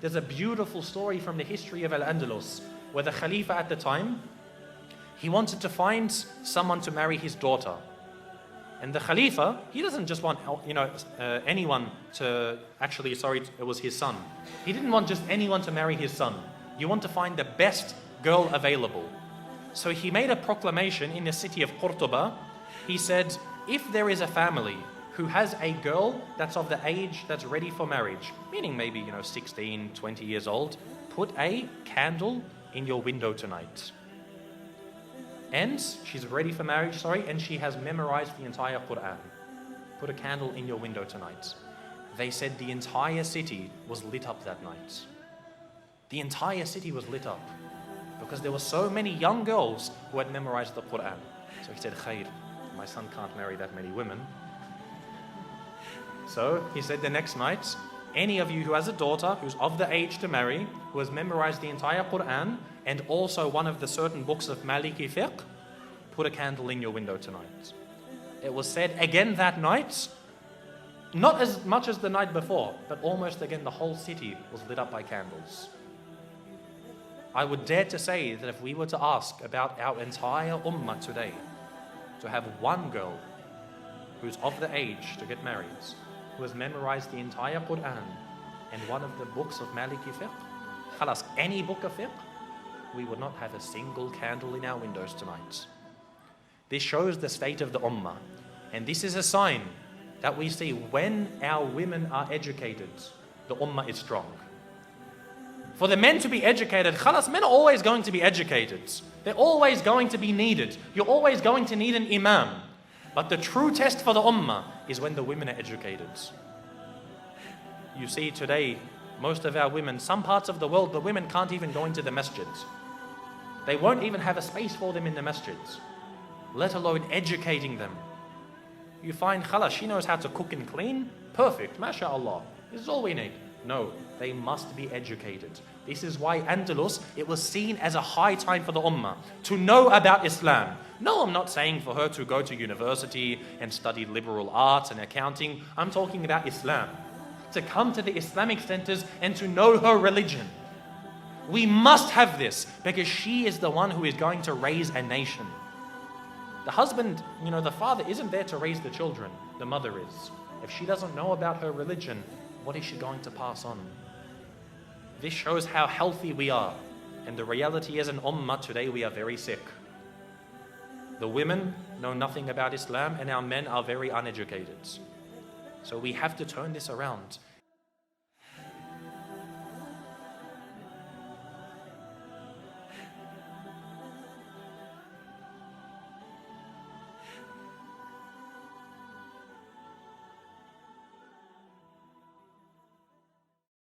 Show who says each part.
Speaker 1: there's a beautiful story from the history of Al-Andalus, where the Khalifa at the time, he wanted to find someone to marry his daughter. And the Khalifa, he doesn't just want, anyone to, it was his son. He didn't want just anyone to marry his son. You want to find the best girl available. So he made a proclamation in the city of Qurtuba. He said, if there is a family who has a girl that's of the age that's ready for marriage, meaning maybe, 16, 20 years old, put a candle in your window tonight. And she's ready for marriage, and she has memorized the entire Quran. Put a candle in your window tonight. They said the entire city was lit up that night. The entire city was lit up because there were so many young girls who had memorized the Quran. So he said, Khair, my son can't marry that many women. So he said the next night, any of you who has a daughter who's of the age to marry, who has memorized the entire Quran and also one of the certain books of Maliki fiqh, put a candle in your window tonight. It was said again that night, not as much as the night before, but almost again the whole city was lit up by candles. I would dare to say that if we were to ask about our entire ummah today, to have one girl who's of the age to get married, who has memorized the entire Quran and one of the books of Maliki fiqh, khalas, any book of fiqh, we would not have a single candle in our windows tonight. This shows the state of the ummah. And this is a sign that we see when our women are educated, the ummah is strong. For the men to be educated, khalas, men are always going to be educated. They're always going to be needed. You're always going to need an imam. But the true test for the ummah is when the women are educated. You see today, most of our women, some parts of the world, the women can't even go into the masjids. They won't even have a space for them in the masjids, let alone educating them. You find, khalas, she knows how to cook and clean, perfect, mashallah, this is all we need. No, they must be educated. This is why Andalus, it was seen as a high time for the ummah to know about Islam. No, I'm not saying for her to go to university and study liberal arts and accounting. I'm talking about Islam. To come to the Islamic centers and to know her religion. We must have this because she is the one who is going to raise a nation. The husband, the father isn't there to raise the children. The mother is. If she doesn't know about her religion, what is she going to pass on? This shows how healthy we are. And the reality is, in ummah today, we are very sick. The women know nothing about Islam and our men are very uneducated. So we have to turn this around.